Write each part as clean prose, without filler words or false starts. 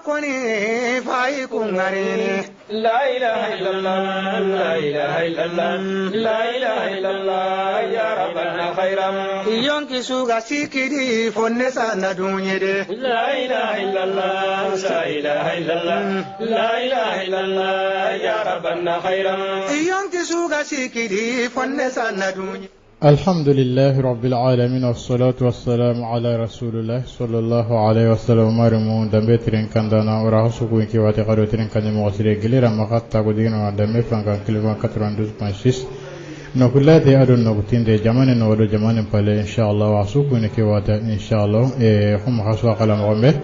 كوني فايكم غريني لا إله إلا الله لا إله إلا الله لا إله إلا الله يا ربنا خيرا يونكي سوغا سيكيدي فنسا ندوني دي لا إله إلا الله لا إله إلا الله لا إله إلا الله يا ربنا خيرا يونكي سوغا سيكيدي فنسا ندوني. الحمد لله رب العالمين والصلاة والسلام على رسول الله صلى الله عليه وسلم. مرمون دمبي ترين كندانا وراسوكو انكي واتي قدو ترين كندي موصري غليرا مقات تاقو دينو دمبي فانكا كيلوان 92.6 نقول دي أدو نقطين دي جمان نودو جمان بالي إن شاء الله واسوكو انكي واتا إن شاء الله هم خسوا قلم غمبه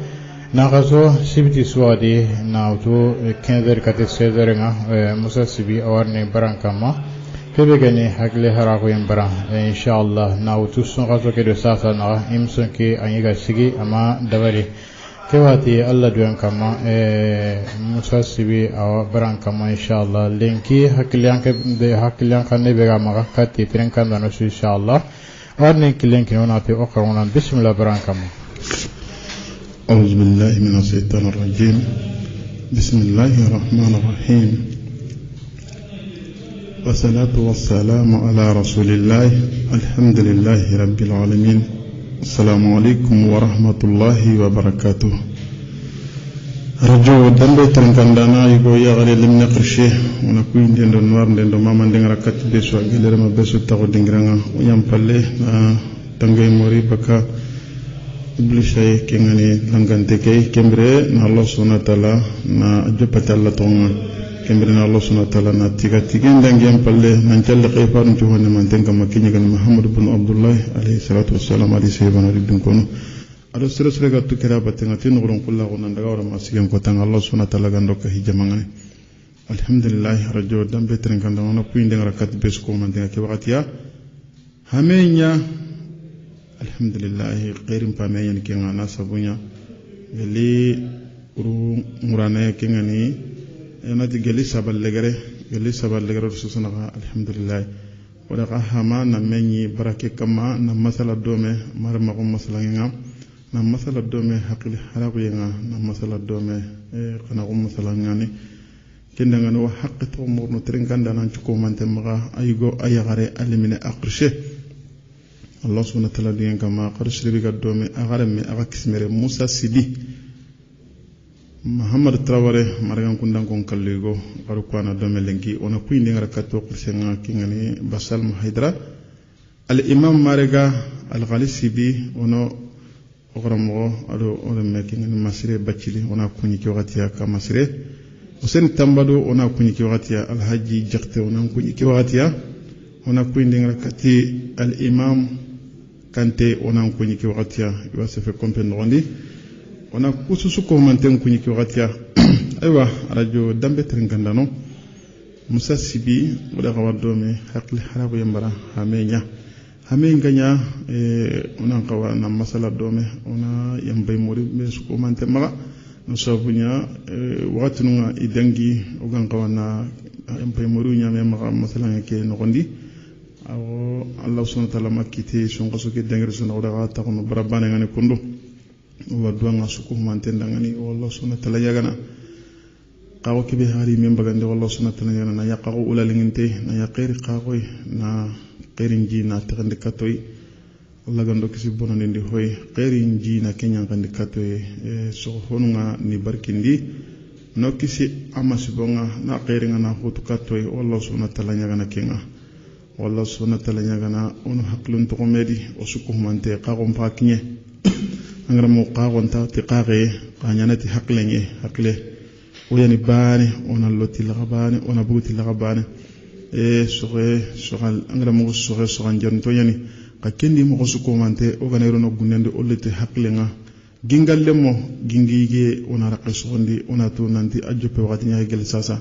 ناقصو سبتي سوادي ناوتو كندر كتي سيدرنا موسى سبي أورني برانكاما كبيرني حقله هراكو ينبرا إن شاء الله ناوتو سنغازو كدو ساسا نا إمسون كي أنيغا سيجي أما دبري كواتي الله دوان كما موسى سبي أو بران كما إن شاء الله لينكي حقليان كان نبغا مغا كاتي ترين كان دانوسو إن شاء الله أرنين كلينكي نوناتي أقرونا بسم الله بران كما. أعوذ بالله من الشيطان الرجيم بسم الله الرحمن الرحيم والصلاة والسلام على رسول الله الحمد لله رب العالمين السلام عليكم ورحمة الله وبركاته. رجو دمبي ترنكندانا يقول يا غالي لم نقرشه ونكوين دين نوار دين ماما دين ركات بيسو أجلر ما بيسو تاخو دينغرانا ويام بالله تنغي موري بكا إبليساي كيغاني لانغانتكي كمبري نا الله سبحانه وتعالى نا جبت الله تونغ كمبري نا الله سبحانه وتعالى نا تيغا تيغين دانغيام بالله نانجال قيفار نجوهن من تنكا مكيني محمد بن عبد الله عليه الصلاة والسلام عليه سيبنا ربن كونو ado sere sere gattu kera batenga tin ngurun kullu ko nan daga wara masigen ko tan Allah subhanahu wa ta'ala gando ka hijamanga alhamdulillah rajo dambe tren kan dama ko inde rakat bes ko man denga ke wakatiya hamenya alhamdulillah khairin pamenya ni kenga na sabunya gali uru murana kenga ni ena di gali sabal legere susuna alhamdulillah wala ka hama na menyi barake kama na masala dome marma ko masala nga na masala dome hakili halaku yenga na masala dome kana ko masala ngani kenda ngano haqqatu murno trinkanda nan ko mante maga aygo ayagare alimine aqrshe Allah subhanahu wa ta'ala diyen kama qarshri biga dome agare me aga kismere Musa Sidi Muhammad Traore margan kundan kon kalligo garu kwana dome lenki ona kuindi ngara katto qirsenga kingani basal muhaidra al imam marega al ghalisibi ono ogramo ado ona mekingani masire bacili ona kunyi ki watiya ka masire Hussein Tambado ona kunyi ki watiya al haji jakte ona kunyi ki watiya ona kuindi ngara kati al imam kante ona kunyi ki watiya yosefe kompen rondi ona kususu ko manten kunyi ki watiya aywa radio dambe trinkandano Musa Sibi wala gawadome hakli harabu yambara hamenya ona kawa na masala dome ona yambay mori mes ko mante maga no sabunya wakati nunga idangi ogan kawa na yambay mori nyame maga masala ke no gondi awo Allah subhanahu wa ta'ala makiti son qaso ke dangir son wada ta ko barabane ngane kondo wa duanga suku mante ndangani wallahu subhanahu wa ta'ala yagana qawo kibe hari min bagande wallahu subhanahu wa ta'ala yagana na yaqaw ulalinginte na yaqiri qawo na qairin ji na tagande katoy Allah gando kisi bonane ndi hoy qairin ji na kenya gande katoy so honunga ni barkindi no kisi amasibonga na qairinga na hutu katoy wallahu subhanahu wa ta'ala yagana kenga wallahu subhanahu wa ta'ala yagana onu haklun to komedi o suku mante qawo mpakinye angara mo qagonta ti qaqe qanyanati hakle oyani bane ona loti lagabane ona buguti lagabane sogal angara mo sogal janto yani ka kendi mo suko mante o ganero no gunende olete haklenga gingalle mo gingige ona raqe sondi ona to nanti ajope wakati nya gel sasa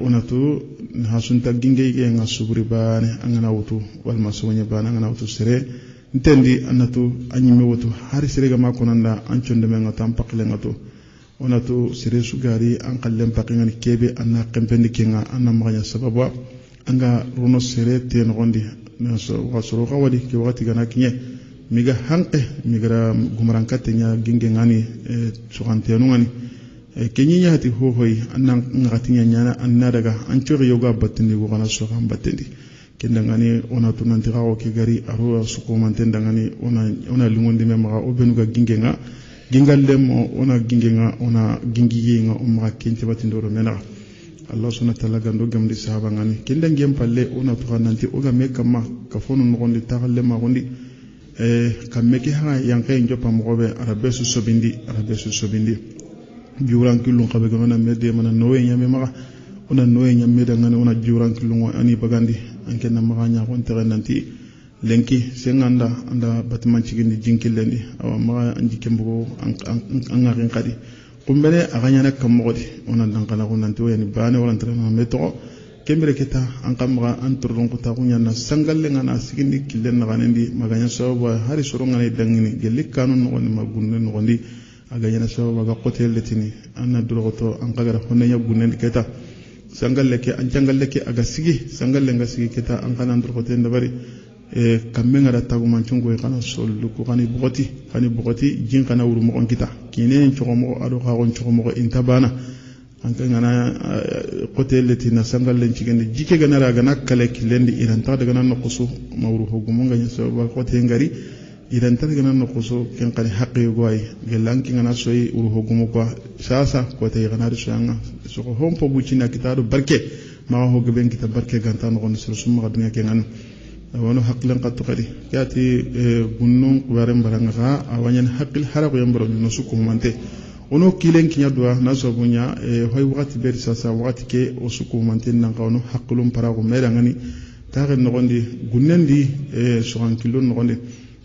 ona to hasunta gingige nga subri bane angana wutu wal masonya bane angana wutu sere ntendi anatu anyime wotu hari sirega makonanda anchonde menga tampakle ngato onatu sire sugari an kallem pakinga kebe anna kempendi kinga anna maganya sababa anga runo sire ten gondi naso wasoro kawadi ki wakati gana kinye miga hanqe migra gumarankate nya ginge ngani sugantenu ngani kenyi nyati hohoi annan ngatinya nyana anna daga anchori yoga batindi go kana so kan batindi kenda ngani ona tunanti gawo ke gari aro suko mantenda ngani ona lungondi me maga obenuga ginge nga gingallem ona ginge nga ona gingi nga umma kenti batindoro mena Allah subhanahu wa ta'ala gando gamdi sahaba ngani kenda ngem palle ona to kananti oga mekama kafonu ngondi tagalle ma gondi kameke ha yanke njopa mogobe arabesu sobindi juran kilun qabe gona medde mana nowe nyame maga ona nowe nyame da ngane ona juran kilun ani bagandi anke na maga nya kon tere nanti lenki senganda anda batman cigindi jinkilendi awa maga anji kembo an ngarin kadi kumbele aganya na kamodi ona dankala ko nanti yani bane wala tere na meto kembere kita an kamga an turun ko ta kunya na sangalle ngana sigindi kilen na ganendi maganya sawa hari soro ngane dangini gelli kanun no ni magunne no ndi aganya na sawa ga qotel letini anna duroto an kagara honne ya gunnen keta sangalle ke an jangalle ke aga sigi sangalle nga sigi kita an kana duroto en dabari kamme ngara tagu mancungo e kana sollu ko kani bugoti jin kana wuru mo on kita kinen chomo ado ka on chomo intabana anka ngana qotel letina sangalle cigende jike ganara gana kale kilendi iran ta daga nan noqusu mawru hogumo nganya sawa qote ngari idan ta daga nan noqusu ken qani haqqi goy gelanki ngana soyi uru hogumo ko sasa qote ganari soyanga so ko hompo bucina kitado barke ma ho geben kita barke ganta no on sur summa dunya kenan wano haqqlan qattu qadi kati gunnun qwarem baranga awanyan haqqil haraqo yambaro no suko mante ono kilen kinya dua naso bunya hoy wakati ber sasa wakati ke o suko manten nan kawno haqqulum parago meda ngani tagen no gondi gunnendi sohan kilon no gondi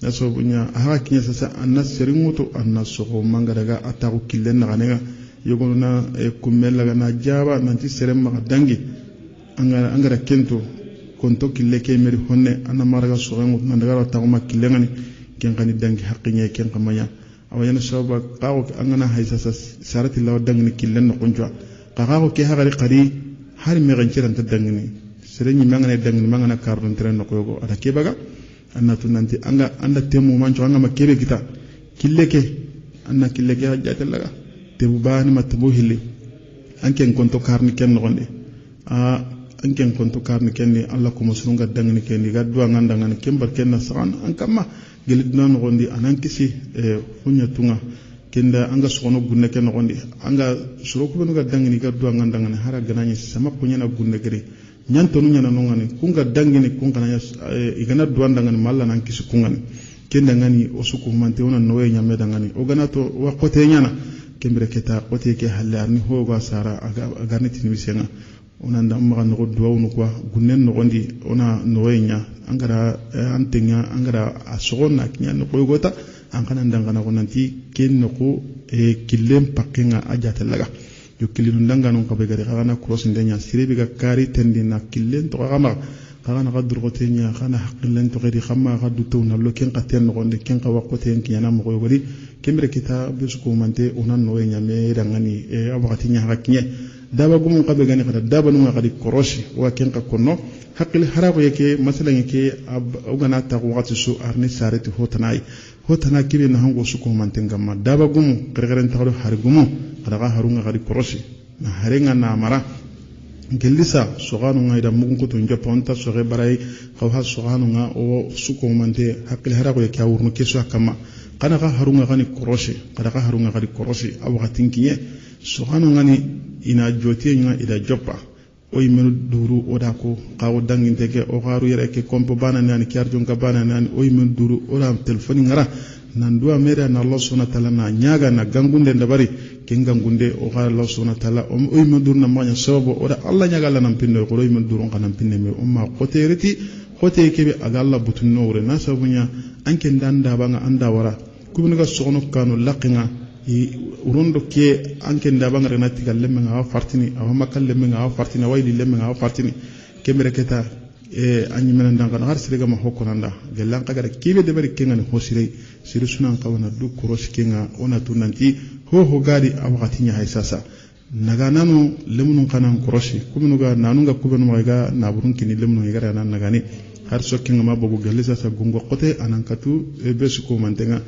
naso bunya aha kinya sasa annas seringuto annas so manga daga ataku kilen na ganega yogona kumella gana jaba nanti serem ma dangi angara kento konto kille ke meri honne anna maraga so nan daga ataku ma kilengani ken kani dangi haqqinya ken kamanya awayana sababa qawo angana haysa sarati law dangni killen no kunjwa qawo ke hagari qadi har me ganchiran ta dangni serenyi mangana dangni mangana karron tren no koyo ada ke baga anna tunanti anda temu mancho anga makebe kita killeke anna killeke hajjata laga tebu bani matabu hilli anken konto karni ken no gonde anken konto karni ken ni alla ko musunga dangni ken ni gaddu nganda ngana kembar ken na sagan ankama gelidna no gondi anankisi funya tunga kenda anga sono gunne ken no gondi anga suro ko benuga dangini gaddu nganda ngana hara ganani sama kunya na gunne gere nyanto nunya na nongani kunga dangini kunga na igana duanda ngani malla nankisi kungani kenda ngani osuku mante ona nowe nyame dangani oganato wa kote nyana kembere keta kote ke halarni hoga sara aga niti ni bisenga ona ndamma no duwa no kwa gunnen no gondi ona noyenya angara antenya angara asogona kinya no koygota an kana ndangana ko nanti ken no ko killem pakkenga ajata laga yo kilinu ndangana ko be gari kana cross ndenya siribi ga kari tendina killen to kama kana ga durgotenya kana haqqillen to gari khamma ga duto na lo ken qaten no gonde ken ka waqote en kinya mo koygori kembre kita bisku mante ona noyenya me dangani abakati nya haknya daba gumun qabe gani kada daba nunga kadi koroshi wa ken ka konno haqqil haraqo yake masalan yake ugana ta waqti su arni sarati hotana kibe na hango su ko mantenga ma daba gumu gergeren ta do har gumu kada ga harunga kadi koroshi na harenga na mara gelisa soganu ngaida mugun ko to njoponta soge barai qawha soganu nga o su ko mante haqqil haraqo yake awurno kesu akama kana ga harunga kani koroshi kada ga harunga kadi koroshi awaqatin kiye soganu ngani ina jotie nga ida joppa o yimenu duru oda ko qawo danginteke o garu yere ke kompo bana nani kyarjon ka bana nani o yimenu duru oda telefoni ngara nan duwa mere na Allah subhanahu wa ta'ala na nyaga na gangunde ndabari ke gangunde o ga Allah subhanahu wa ta'ala o yimenu duru na manya sababu oda Allah nyaga la nan pinno ko o yimenu duru kan nan pinne me umma qoteriti qote kebe aga Allah butun nore na sabunya anke ndanda banga anda wara kubinu ga sono kanu laqinga urondo ke anke ndaba ngare nati galle nga fartini aw makalle nga fartini wayli lemme nga fartini kemere keta anyi mena ndanga har sirega ma hokonanda gelan kagare kibe de bari kengani hosire siru sunan kawana du kurosh kenga ona tunanti ho gadi awati nya haisasa naga nanu lemunun kanan kuroshi kuminuga nanunga kubenu ga naburun kini lemunun igara nan nagani har sokki ngama bogu galisa sa gungo qote anankatu besu ko mantenga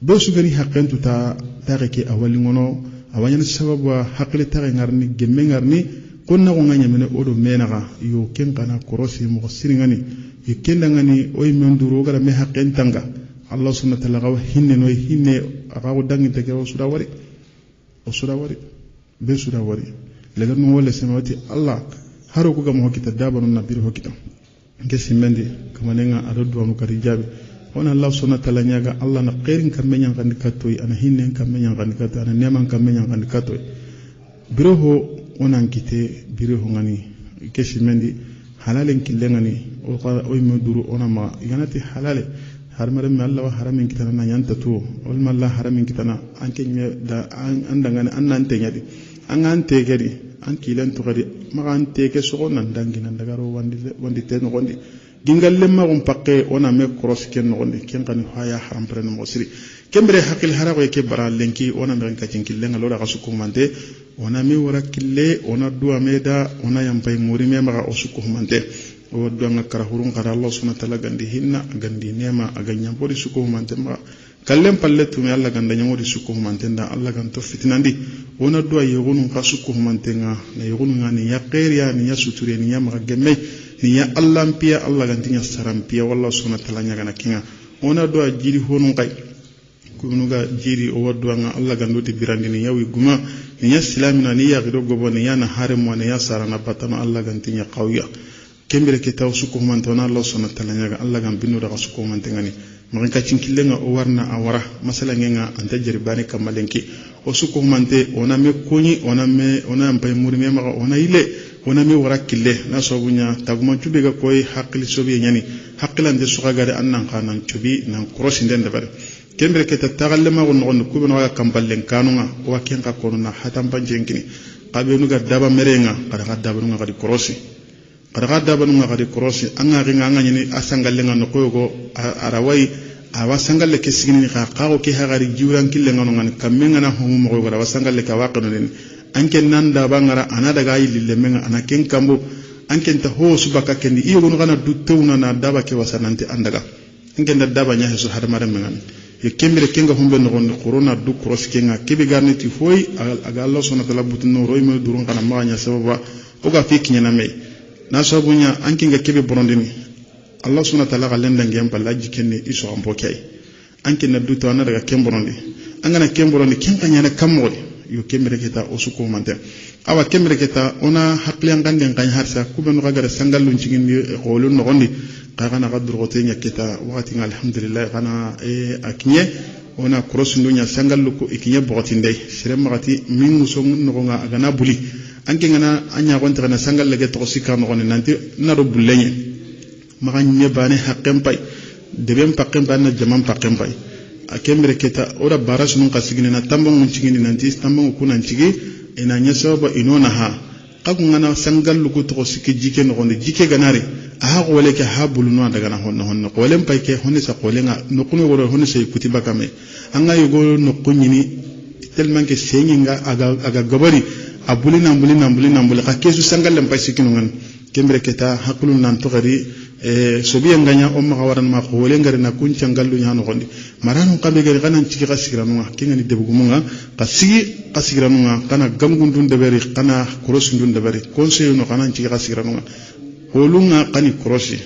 besu gani haqqentu ta tareke awali ngono awanya sababu haqqli tare ngarni gemme ngarni konna ko nganya mene odo menaga yo ken kana korosi mo siringani yikenda ngani oy menduro gara me haqqen tanga Allah subhanahu wa ta'ala gawa hinne no hinne agawo dangi teke o suda wari be suda wari lega no wala samawati Allah haro ko gam hokita dabanu nabir hokita ngesi mendi kamanenga adodo am kari jabi on Allah subhanahu wa ta'ala nyaga Allah na khairin kam menyan kan katoy ana hinne kam menyan kan katoy ana neman kam menyan kan katoy biroho onan kite biroho ngani ngesi mendi halalen kilengani o menduro onama yanati halale harmare me Allah wa haramin kitana na yanta to wal malla haramin kitana an kenye da an dangane an nan tenyadi an tegedi an kilan to gadi ma an teke so nan dangina daga ro wandi ten gondi gingal lemma gum pakke ona me cross ken gondi ken kan haya haram pren mo siri kembere hakil harago ke bara lenki ona me kan kacin lenga loda kasuko mante ona me wara kille ona duwa meda ona yampai muri me ma o suko mante o duanga karahurun kara Allah subhanahu wa ta'ala gandi hinna gandi nema aganya bodi suko mantema kallem palletu me Allah ganda nyamodi suko mantenda Allah gan to fitnandi ona duwa yegonu ka suko mantenga na yegonu ngani ya qeriya ni ya suture ni ya magemme ni ya Allah mpiya Allah gantinya sarampiya wallahu subhanahu wa ta'ala nyaga na kinga ona duwa jiri honun kai kunuga jiri o wadduanga Allah gando ti birandi ni yawi guma ni ya silamina ni ya gido gobo ni ya na harem wa ni ya sarana batama Allah gantinya qawiya kembere ke taw suko mantona Allah subhanahu wa ta'ala nyaga Allah gam binu daga suko mantengani magan ka cinkilenga o warna awara masala ngenga anta jaribani kamalenki o suko mante ona me koni ona ampay muri me maga ona ile ona me wara kille na sobunya taguma tube ga koy haqqli sobi nyani haqqilan de suka gare annan kanan tubi nan cross nden da bare kembere ke ta tagallama gon gon kubeno ga kamballen kanunga o ken ka konuna hatam banjenkini qabenu ga daba merenga kada ga daba nga ga crossi kada dabanu ngari korosi anga ringa anga nyini asangalle ngano koyogo arawai awa sangalle ke sigini ka qawo ke hagari jiwran kille ngano ngani kamenga na homu mo go wasangalle ka waqano nen anke nanda bangara ana daga yille menga ana ken kambo anke ta ho subaka kendi iyo gono kana dutewna na daba ke wasanante andaga anke nda daba nya heso hadamare menga ye kembere kenga humbe no gon corona du korosi kenga kebe garneti foy aga Allah subhanahu wa ta'ala butno royme durun kana ma nya sababa o ga fikinya na me na sabunya anki nga kebe borondini Allah subhanahu wa ta'ala galenda ngem balla jikenne iso ambokay anki na duto na daga kemborondi angana kemborondi kinka nyana kamodi yo kemere keta osuko mante awa kemere keta ona hakli nganden kan harsa kubenu gagara sangallu cingindi qolun no gondi kana gadru gotenya keta wati alhamdulillah kana akinye ona krosundu nya sangallu ko ikinye bogotinde sire magati min musong no nga agana buli anke ngana anya gonta kana sangal lege to sikka no nanti na do bullenye maganye bane haqqem pay debem paqqem bana jamam paqqem pay akemre keta ora baras nun kasigine na tambo mun cigini nanti tambo ko nan cigi ina nya sababa inona ha qagu ngana sangal lugo to sikki jike no gonde jike ganare aha ko wala ke ha buluno daga na honno ko lem pay ke honne sa ko lenga no kume woro honne sey kutiba kame anga yugo no kunyini tellement que senginga aga gabari abuli nambuli ka kesu sangalle mpa sikinu ngan kembre keta hakulun nan to gari sobi nganya o ma waran ma ko wole ngari na kunca ngallu nyano gondi maranu kabe gari kanan ciki kasigiranu kengani debugumunga kasigiranu kana gangundun deberi kana kurosundun deberi conseil no kanan ciki kasigiranu holunga kani korosi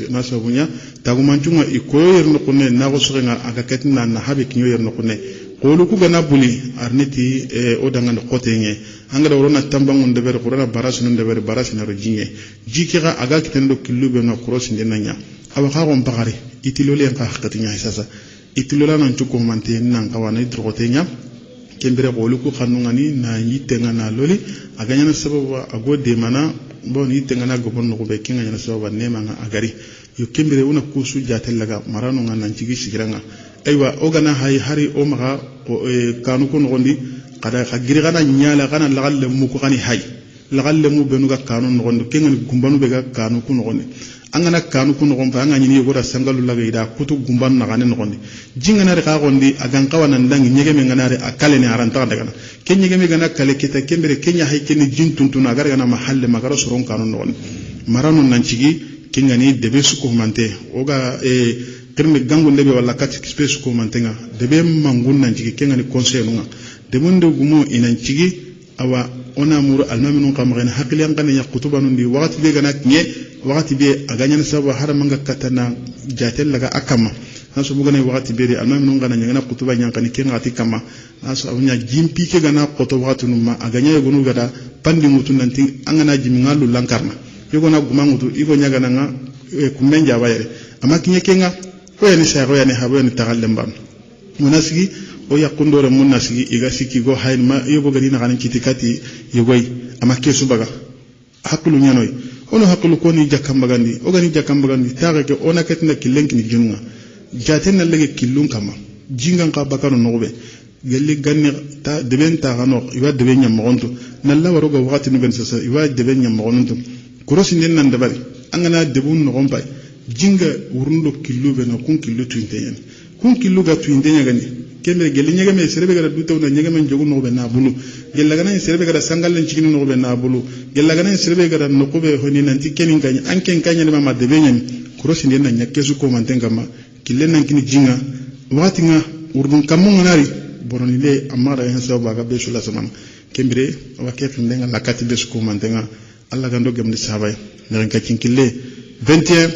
na sabunya tagumanjunga ikoyer no kunne na go surenga aga ketina na habe kinyo yer no kunne qolu ku gana buli arneti o danga no kotenye angara worona tambangun de ber qurana barasun de ber barasin ro jinye jikira aga kitendo kilube no cross ndenya awa ka gon bagare itilole ka hakatinya hisasa itilola nan tuko mante nan kawana idrotenya kembere qolu ku khanungani na yitenga na loli aganya na sababu agode mana bon yitenga na go bonno ko be kinga na sababu nema nga agari yo kembere una kusu jatelaga marano nga nan cigi sigiranga aywa ogana hay hari o maga kanu ko ngondi kada khagiri kana nyala kana lagalle mu ko kani hay lagalle mu benu ga kanu ngondi kengen gumbanu be ga kanu ko ngondi angana kanu ko ngondi fa ngani ni goda sangalu laga ida kutu gumban na kane ngondi jingana re ka ngondi agan kawana ndangi nyege me ngana re akale ne aranta daga na kenyege me gana kale kita kembere kenya hay ken jintuntuna gar gana mahalle magara soron kanu ngondi marano nan cigi kingani debe suko mante oga kirme gangu ndebe wala kati kispe suko mantenga debe mangun nan jigi kingani conseil nunga demunde gumo inan jigi awa ona muru almaminun kamagena hakiliyan kana ya kutuba nundi wakati be gana kinye wakati be aganya sabu haramanga katana jatel laga akama naso bugana wakati be almaminun kana nyangana kutuba nyankani kenga ati kama naso abunya jimpi ke gana koto wakati numa aganya yegonu gada pandi mutu nanti angana jimingalu lankarna yegona gumangutu igo nyagana nga kumenja bayere ama kinye kenga ko yani sa ko yani habo yani tagallembam munasigi o yakundore munasigi iga siki go hayma yogo gari na kanin kitikati yogoy ama kesu baga hakulu nyanoy ono hakulu ko ni jakambagandi o gani jakambagandi taga ke ona ketina kilenki ni junga jaten na lege kilun kama jingan ka bakano nobe gelli ganni ta deben ta gano iwa deben nyam mogonto nalla waroga wakati no ben sasa iwa deben nyam mogonto kurosi nden nan dabari angana debun no gompay jinga wurundo killu be no kun killu tuinten kun killu ga tuinten gani kembe gelli nyega me serebe gara dutaw na nyega men jogu no be na bulu gella gana serebe gara sangal len cikino no be na bulu gella gana serebe gara no ko be honi nanti kenin gani anken kanya ne ma debe nyam kurosi nden na nyakesu ko mantenga ma killen nan kini jinga wakati nga wurun kamu nganari boroni le amara hen so baga be sula samam kembire waket ndenga lakati be su ko mantenga alla gando gemde sabay naren ka cinkille 21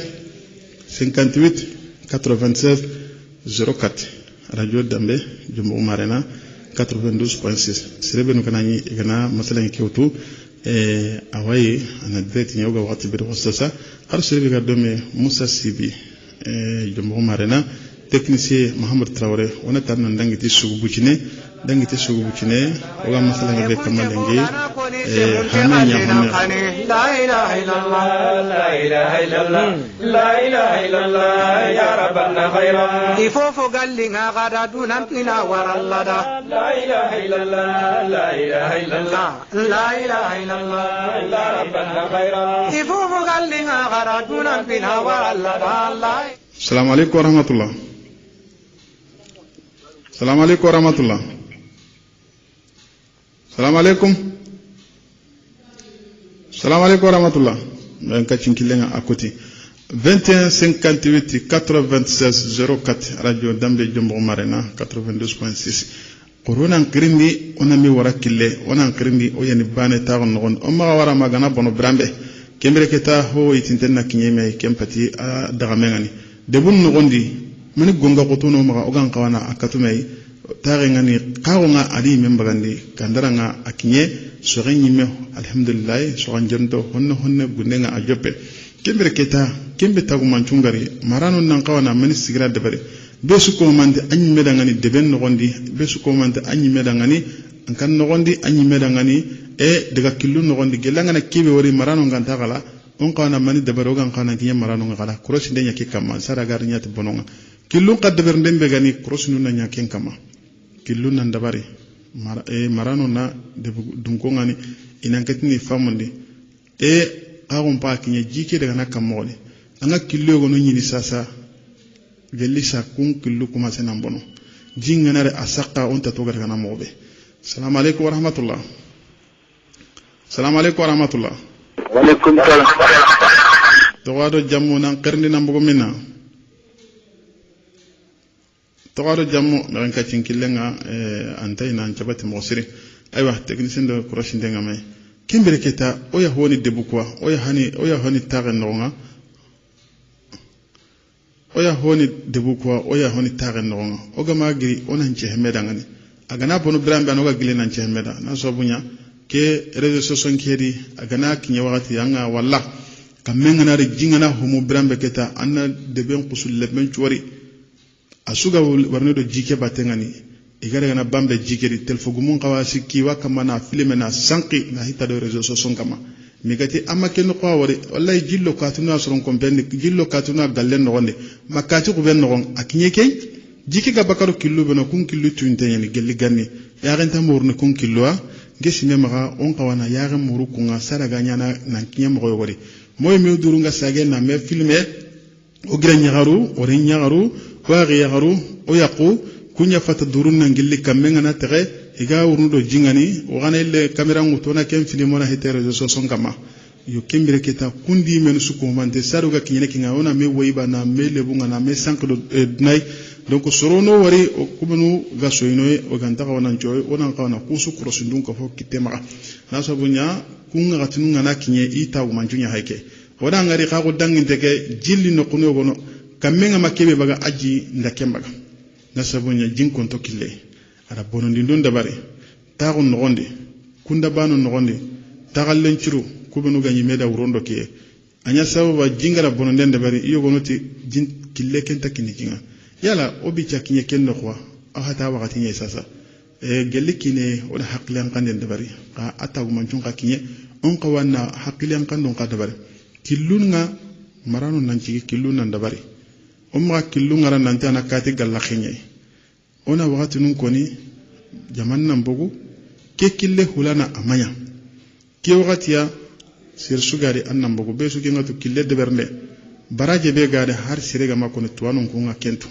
58 96 04 radio dambe jumbo marena 92.6 sirebe no kanani igana masalan kewtu awaye ana dret nyoga wakati be hossasa har sirebe ga dome Musa Sibi jumbo marena technicien Mohamed Traoré on a tan ndangiti sugu bucine oga masala ngabe kamalengi hamanya la ilaha illallah la ilaha illallah la ilaha illallah ya rabbana khayra ifofo gallinga gada dunan ina warallada la ilaha illallah la ilaha illallah la ilaha illallah ya rabbana khayra ifofo gallinga gada dunan ina warallada. Assalamu alaikum warahmatullah. Assalamu alaikum warahmatullah. Assalamu alaikum. Assalamu alaikum warahmatullah. Nka cinkilenga akoti 21 58 96 04 radio dambe jombo marena 92.6 corona ngirindi onami warakille ona ngirindi o yani bane taw nogon o ma wara magana bono brambe kembere keta ho itintenna kinyeme kempati a daga mengani debun nogondi mani gonga kotono maga ogan kawana akatumei tare ngani kawunga ali membagandi kandaranga akinye sore nyime alhamdulillah so anjento honno gunenga ajope kembere keta kembe tagu manchungari marano nan kawana mani sigira debare besu ko mande anyi medangani deben nogondi besu ko mande anyi medangani ankan nogondi anyi medangani daga killu nogondi gelangana kibe wori marano nganta kala on kawana mani debare ogan kana kinya marano ngala krosi ndenya kikama sara gar nyati bononga killu qadber ndembe gani krosi nuna nyaken kama killu nan dabari marano na dunko ngani inankatini famundi qawon pa kinya jike daga nakamoli anga killu go no nyini sasa gelli sakun killu kuma senan bono jinganare asaka on ta togar kana mobe. Assalamu alaikum warahmatullah. Assalamu alaikum warahmatullah. Wa alaikum salam. Tawado jammu nan qirni nan bugo minna tawado jammu nan ka cinkilenga antay nan jabati mosiri aywa technicien de croche ndenga may kimbere keta oya honi debu kwa oya hani tare nonga oya honi debu kwa oya honi tare nonga oga magiri onan jehmeda ngani agana bonu brambe anoga gile nan jehmeda na sobunya ke réseaux sociaux kedi agana kinya wakati yanga walla kamenga na jingana homo brambe keta anna deben qusul leben chori asuga warne do jike batengani igare gana bambe jikeri telfogumun kawasi kiwa kama na filme na sanki na hita do réseaux sociaux kama migati amma ken ko wari wallahi jillo katuna soron kompendi jillo katuna gallen no wonde makati ko ben no akinye kay jike ga bakaru killu beno kun killu tuinteni gelli ganni ya ganta morne kun killoa gesi memaga on kawana ya ga muru kunga saraga nyana nan kinya mo wori moy mi durunga sage na me filme o gira nyagaru o re nyagaru wa ga yagaru o yaqu kunya fata durunna ngilli kamenga na tere iga urundo jingani o gana ile kamera ngutona ken filmo na hete réseaux sociaux kama yo kembere keta kundi men su ko mante saruga kinyene kinga ona me wayba na me lebunga na me sankdo nay donc sorono wari o kubanu gasoino o ganta ka wonan joy onan ka na kusu kurosindun ka fo kitema na sabunya kunga gatinu ngana kinye ita u manjunya haike oda ngari ka ko dangin teke jilli no kuno gono kamenga makebe baga aji ndakembaga na sabunya jinkon to kille ara bonondi ndon dabare taxu noxonde kunda bano noxonde taxallen curu kubenu gañi meda wurondo ke anya sababa jingara bononden dabari iyo gonoti jin kille kenta kini jinga yala obi cha kinye kenno kwa ahata wakati nye sasa gelli kine oda haqilan kanden dabari ka atagu manchun ka kinye on ka wana haqilan kandon ka dabari kilunga marano nanchi kiluna dabari umma kilunga ran nantana kati galla khinye ona wakati nun koni jaman nan bogu ke kille hulana amanya ke wakati ya sir sugari annan bogu be sugi ngatu kille deberne baraje be gade har sirega makono tuwanun kunga kentu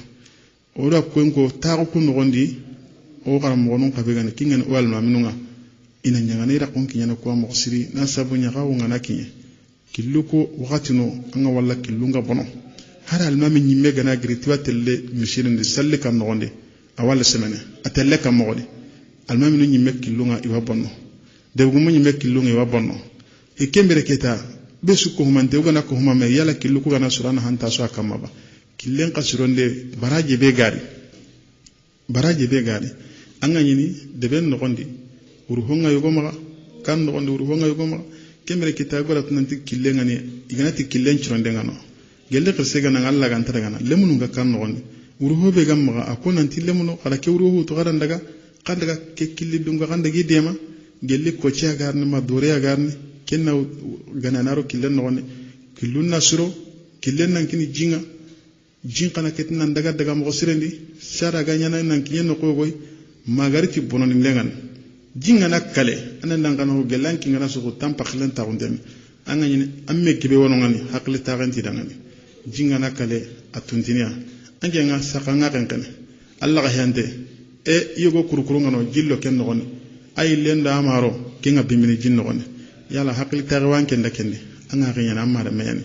oda kwenko taako kunu gondi o garam monon ka be gane kingen wal maminunga ina nyangana ira kon kinyana ko mo siri na sabu nyaka wonga na kinye killuko wakati no anga walla killunga bono har al mami nyimme gana gritiwa telle mishirin de salle kan no gonde awala semene atelle kan mo gonde al mami no nyimme killunga iwa bonno de gumu nyimme killunga iwa bonno e kembere keta be su ko humante ugana ko humame yala killuko gana surana hanta so akamaba killen kasuronde baraje be gari anga nyini de ben no gondi uru honga yugo maga kan no gondi uru honga yugo maga kembere kita gorat nanti killen ngani iganati killen churonde ngano gelle xese gana Allah gan tara gana lemunu ga kan no gondi uru hobe gam maga akon nanti lemunu kala ke uru hu to garan daga kandaga ke killi dunga kandagi dema gelle ko ci agarni ma dore agarni kenna gana naro killen no gondi killun nasro killen nan kini jinga jinkana ketina daga mo sirendi sara ganyana nan kinyen ko goy magariti bononi lengan jinga nakale anan dangana ho gelan kingana so ko tampa khlen ta undem angani amme kibe wono ngani hakle ta ganti dangani jinga nakale atuntinia anje nga saka nga kankane Allah ga hande e yogo kurukuru ngano jillo ken no goni ay lenda amaro kinga bimini jinno goni yala hakle ta wanke ndakende anga ganyana amara meyani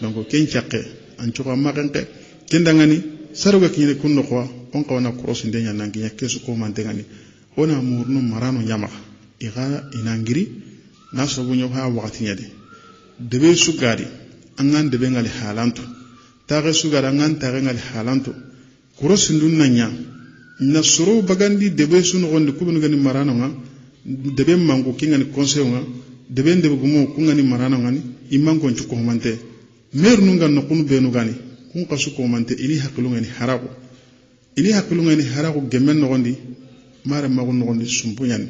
donc ken chakke an chuko makanke kendangani saruga kinyene kunno kwa on kawana cross ndenya nanginya kesu ko mantengani ona murno marano nyama iga inangiri naso bunyo ha wakati nyade debe sugari angan debe ngali halanto tare sugara angan tare ngali halanto cross ndun nanya nasuru bagandi debe sunu gonde kubunu gani marano nga debe mango kingani conseil nga debe gumo kungani marano ngani imango nchuko mante mernu nganno kunu benu gani kun kasu ko mante ili hakulungani harago gemen no gondi mara mago no gondi sumpunyan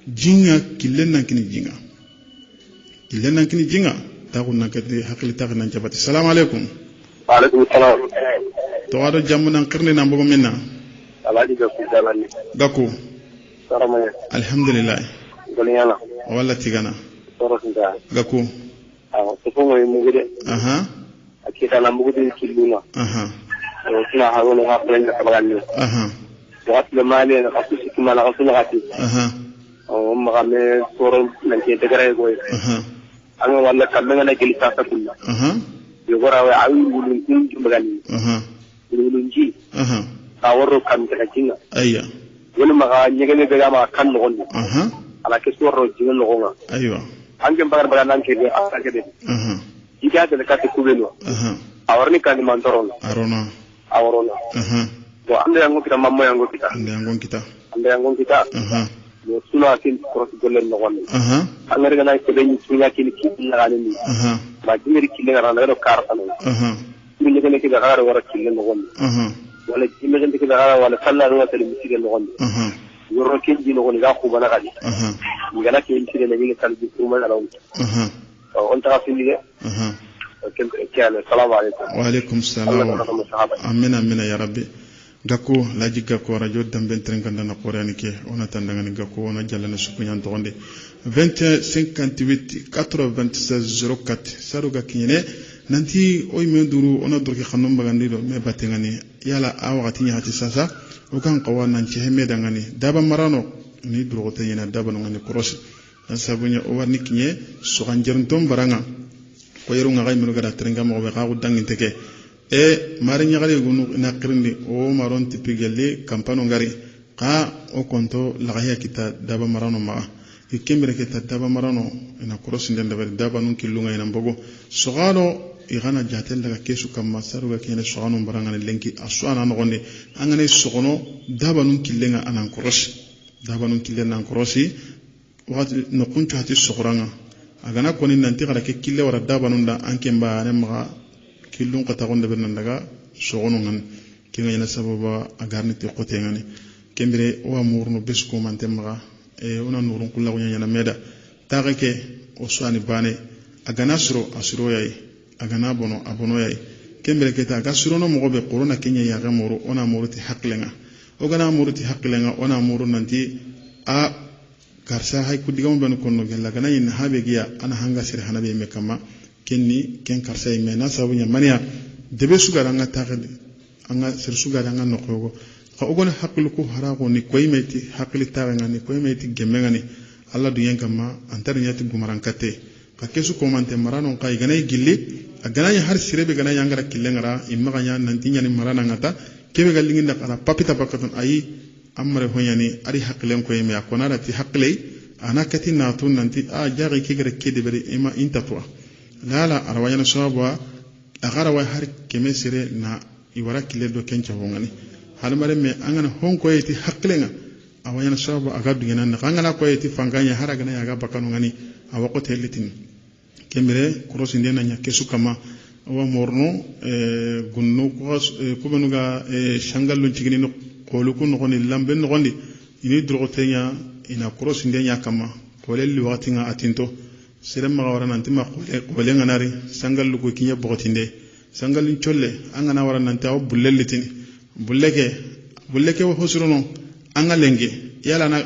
jinga killen nan kini jinga ta kun nan kati hakili ta nan jabati assalamu alaikum wa alaikum assalam to wado jammu nan kirni nan bogo minna alaji ga ku dalani gako sarama alhamdulillah goliyana wala tigana sorosinda gako to ko mo mugide aha akita na mugudi kiluna suna hawo na kafin da kabaganni wasu da mali na kasu shi kuma na kasu na kati amma me soron nan ke da gare goyi an walla kallon na gili ta kullu yo gora wa ayi wulun kun kabaganni wulun ji a woro kan da kinga ayya wani maga nyege ne daga ma kan no gondi ala ke soro jinin no gonga aywa an ke bagar nan ke da aka ke da ika da ka ku beno awarni kan man toron arona bo ande yango kita mamma yango kita yo suna kin cross golen no gon angere gana ko den sunya kin na ni ba jimiri kin na do kar tanu ni ne ke da gara wara kin no gon wala jimiri ke da gara wala salla ro ta mi kin no gon yoro kin ji no gon ga ku bana kadi ni gana ke kin ne ni kan ji kuma na lawo on ta fini de assalamu alaikum wa alaikum salam amina ya rabbi gakko laji gakko radio dambe trenkanda na qorani ke ona tandanga ni gakko ona jallana sukunyan to onde 20 58 96 04 saru gakinyene nanti oy menduru ona dorki khanum bagandi do me batengani yala a wakati nya hati sasa o kan qawana nci heme dangani daba marano ni drogote yana daba no ngani cross sabunya o warni kinye so ganjerntom baranga ko yeru nga menu gara trenga mo be xaxu danginte ke e mari nyagale gunu na qirndi o maron tipigelle kampano ngari ka o konto lagaya kita daba marano ma ikembere kita daba marano ina korosinde ndabar daba nun kilunga ina mbogo sogalo igana jatel daga kesu kamma saruga kene sogano baranga lenki aswana no gonde angane sogono daba nun killenga anan koros daba nun killenga anan korosi wakati no kunchu hati sogoranga agana koni nanti kada ke kille wara daba nun da anke mba ne ma killun qata gonde bernan daga sogono ngan kinga ina sababa agarni te qote ngani kembere wa murno besko mantemaga ona nurun kullahu nyana meda tageke o swani bane agana suro asuro yayi agana bono abono yayi kembere keta gasuro no mogobe corona kenya ya gamoro ona muruti haklenga ogana muruti haklenga ona muru nanti a karsa hay kudigam ben konno gella gana yin habe giya ana hanga sir hanabe mekama kenni ken karsa mena sabunya mania debe sugara nga tagede anga sir sugara nga nokogo ka ogona haklu ko harago ni koymeti hakli taranga ni koymeti gemengani alla duyen kama antar nyati gumarankate ka kesu komante marano kai ganay gilli agana har sirebe ganay angara killengara imma ganya nanti nyani marana ngata kebe galinginda kala papita bakatun ayi amare hoyani ari haklen koyme akonara ti haklei anakati natun nanti a jari kigere kede bari ima intatwa lala arwayana sabwa agara wa har keme sire na iwara kille do kencha hongani halmare me angana honko yeti haklenga awayana sababu agadu ngena na angana ko yeti fanganya haraga na yaga bakanu ngani awako teletin kemire krosi ndena nya kesu kama wa morno gunno ko benuga shangallu cigini no koluku no goni lambe no gondi ini drogotenya ina krosi ndenya kama kolelli wakati nga atinto sirema warana ntima kole nganari shangallu ko kinya bogotinde shangallu cholle angana warana ntaw bullelitini bulleke wo hosrono anga lenge yala na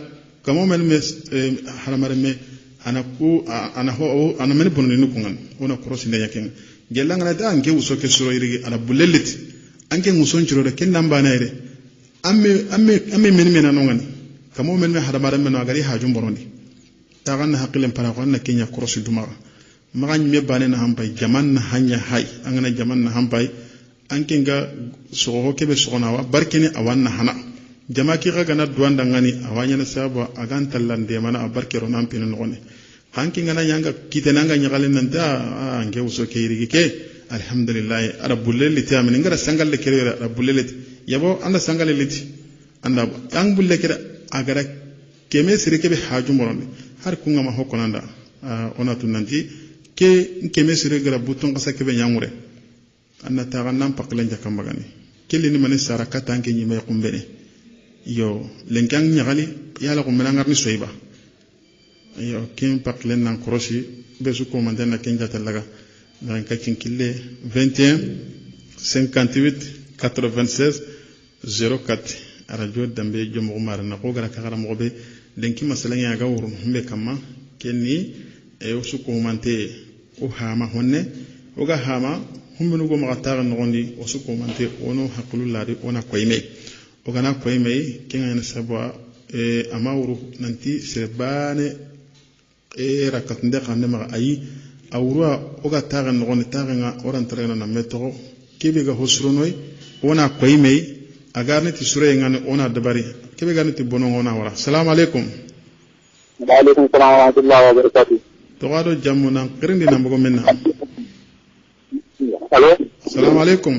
kamo men me haramare me ana ku ana ho ana men bonno ni kungan ona krosi ndenya ken gelanga na da ange uso ke suro irigi ana bulleliti ange muson ciro de ken namba na ire amme men men anongani kamo men me haramare me no agari hajum borondi taganna haqilen para ko na kenya krosi duma magany me bane na hampay jaman na hanya hay angana jaman na hampay ankenga soho kebe sogonawa barkene awanna hana jama ki ga na duanda ngani awanya na sabo agan tallande mana abarkero nan pinin ngone hankinga na yanga kitenanga nyagalen nanta ange uso ke irigi ke alhamdulillah arabulle liti amin ngara sangal le kere arabulle liti yabo anda sangal liti anda ang bulle kere agara keme sire kebe haju moronde har kunga ma hokonanda ona tunanti ke keme sire gara butun kasa kebe nyangure anna tagannan paklen jakambagani kelli ni mané saraka tanke ni may kumbene yo lenkang nyagali yala ko menangar ni soyba yo ken paklen nan krosi besu ko manden na ken jatalaga nan ka kinkille 21 58 96 04 radio dambe jomo mar na ko gara kagara mo be lenki masalan ya ga wurun humbe kama kenni e usu ko mante o hama honne o ga hama humbenu go magataga nogondi osuko mante ono hakulu lari ona koyme ogana koyme kenga na sabwa amawru nanti sebane rakatnde khande ma ayi awruwa oga taga nogondi taga nga oran tarena na metro kebe ga hosronoy ona koyme agarne ti sure ngane ona dabari kebe garne ti bono ngona wara assalamu alaikum wa alaikum assalam wa rahmatullahi wa barakatuh to gado jamuna qirindi na mbogo menna allo assalamu alaikum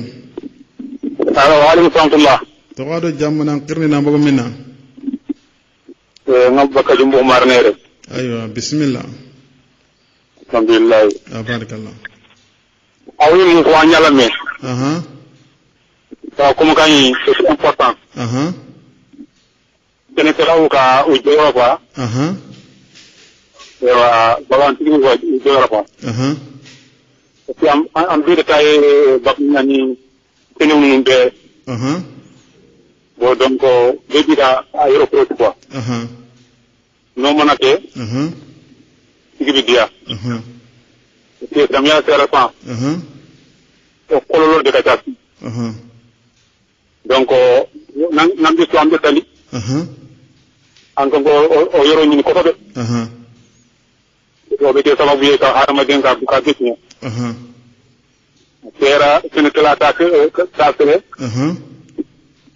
wa alaikum assalam to gado jamuna qirni na mbogo minna ngabaka jumbo marnere aywa bismillah alhamdulillah barakallah awi mu ko anyala me ta kuma kan c'est important tene terawu ka ujowa kwa wa bawan tigi wa ujowa kwa am dire tay bab nani tene munde bo donc debida aéroport quoi no monate tigi dia te tamia sera pa o kololo de kata donc nan bi so am de tali an ko o yoro ni ko be وبيجي سبب يك هذا دين كابوكاتي ترى سنة تاكل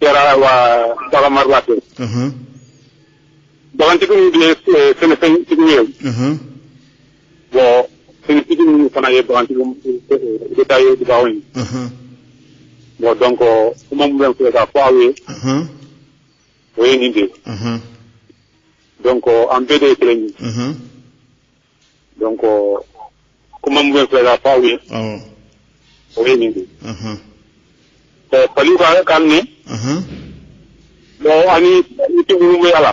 ترى وبقى مرات بقى تقول لي سنة تقول و سنة تقول كنا يبغى تقول دتاي دباوين و donc comment vous pouvez faire oui oui ni donc en BD training donc comment vous pouvez faire oui oui ni palu ka kalne bon ani itu mu yala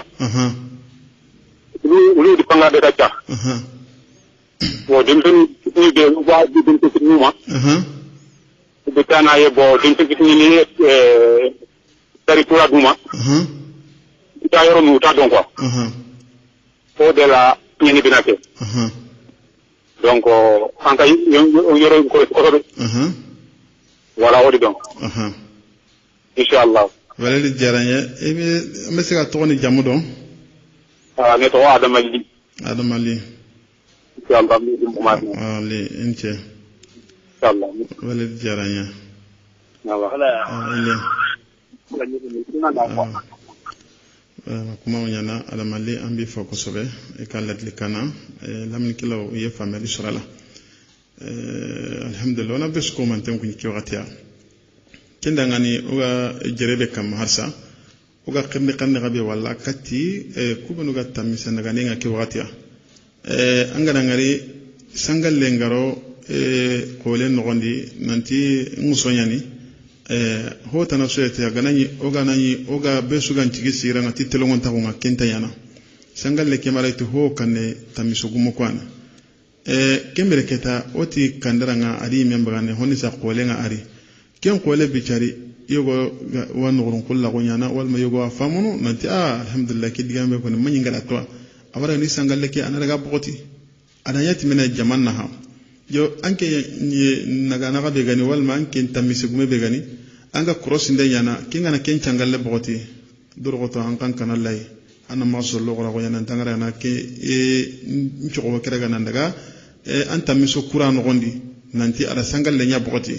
lu di panga de ta bon dem ni de wa di dem ci numa de kana ye bo dem ci ni territoire duma ta yoro mu ta donc quoi au de la ni binake donc en kay yoro ko voilà au donc inshallah wala li jaranya ebe mesika to ni jamudo ne to adamali inshallah mi dum ma ali inche inshallah wala li jaranya wala ile kuma wanyana adamali ambi foko sobe e kallat likana lamni kilo ye fameli surala alhamdulillah na besko man tan kunki waqtiya kenda ngani uga jerebe kam harsa uga qirni qanni gabe walla katti kubanu ga tamisa daga ne ngaki waqtiya angana ngari sangal lengaro kolen nogondi nanti musonyani hota na soyete ganani oga besu gan tigi sira ngati telongon ta ko ngakenta yana sangal le kemara to ho kanne tamiso gumo kwana kembere keta oti kandaranga ari membagane honi sa qolenga ari ken qole bichari yogo wan ngurun kullu gonyana wal ma yogo afamuno nanti alhamdulillah kidigambe ko manyi ngala to awara ni sangalle ke anaraga bokoti adanyati mena jamanna ha yo anke naga naga be gani wal ma anke tamisi gume be gani anga cross inde yana kinga na ken changalle bokoti durgoto ankan kanallai ana masollo gora goyana tangara na ke nchoko kerega nandaga anta miso qur'an gondi nanti ala sangalle nya bokoti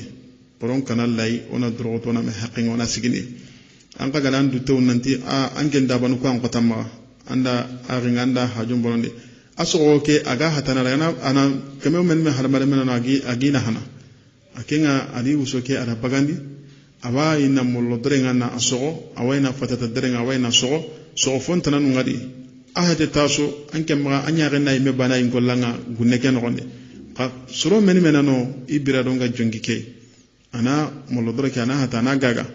boron kanallai ona durgoto na me haqqin ona sigini anka galan du to nanti angen da banu ko an kotama anda aringanda hajum boronde aso ke aga hatana rana ana kame men me harmare men na agina hana akenga ali usoke ara bagandi awa ina mollo drenga na aso awa ina fatata drenga awa ina so fontana ngadi ahade taso anke ma anyare nay me bana ingolanga guneke no gonde ka suro men menano ibira donga jongi ke ana mollo dreke ana hatana gaga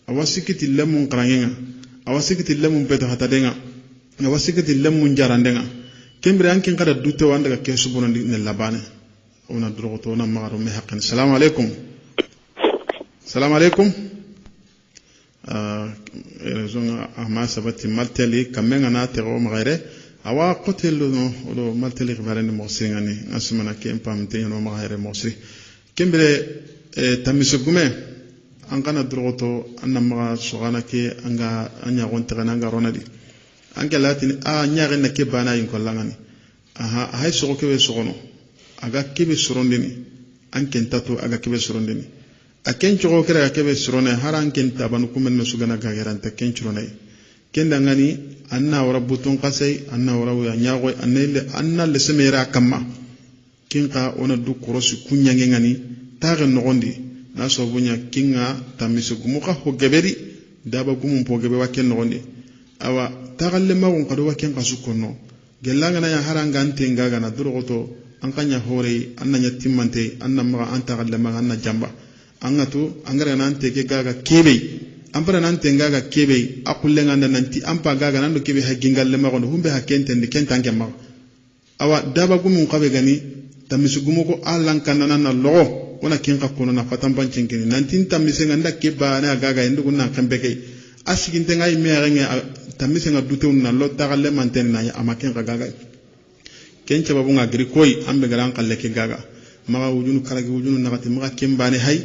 awa sikiti lemun qarangenga awa sikiti lemun beto hatadenga awa sikiti lemun jarandenga kembre anke kada dute wanda ke subunondi ne labane ona drogoto na magaro me haqqan assalamu alaikum rezonga ama sabati malteli kamenga na tero magare awa qotelo no malteli gbarani mosingani asmana ke pamte no magare mosri kembre tamisugume angana drogoto anama sogana ke anga anya gontana anga ronadi anke latini nyaare na ke bana yin kollangani hay sogo ke be sogono aga kebe surondini anke tato aga kebe surondini aken chogo kere aga kebe surone haran ken tabanu kumen no sugana gageranta ken chronai kenda ngani anna rabbutun qasai anna rawu nyaago anna le semera kamma kinqa ona du korosi kunyange ngani taare nogondi na so bunya kinga tamisu gumuka ho geberi daba gumum po gebe waken nogondi awa tagalle magun kado waken kasukono gelanga na ya haranga antenga gana durogoto ankanya hore annanya timmante annama antagalle maga anna jamba angatu angara nante ke gaga kebe ampara nante gaga kebe akullenga nanti ampa gaga nando kebe hagingalle mago humbe hakente ndi kentanke mago awa daba gumun qabe gani tamisu gumuko allan kanana na logo wana kinka kono na fatambancin kini nanti tamisenga ndake bana gaga ndugo na kambeke asiginte ngai merenga tamisenga duteun na lo tagalle manten na amaken gaga kenche babunga grikoy ambe garan kalle ke gaga maga wujunu karagi wujunu nagati maga kembane hay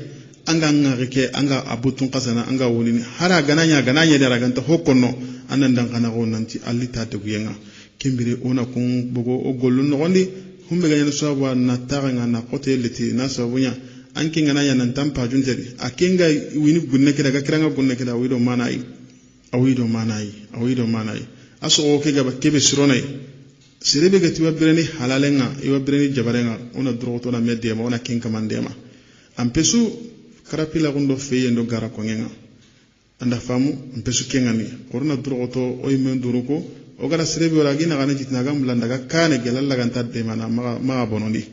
anga ngake anga abutun qasana anga wonini hara gananya da raganta hokonno anan dan kana go nanti allita te guyenga kembire ona kun bogo o gollu no gondi humbe ganyan sawa na taga na kote leti na sabunya anke ngana ya nan tampa junteri akenga wini gunne kida ga kiranga gunne kida wido manai awido manai aso o ke ga kebe sironai sirebe ga tiwa birani halalenga iwa birani jabarenga ona droto na medema ona kinka mandema ampesu karapila gundo feye ndo gara kongenga anda famu ampesu kengani korona droto oy men duruko o gara sirebe wala gina gana jitna ga mulanda ga kane gelalla ga tadde mana ma bonondi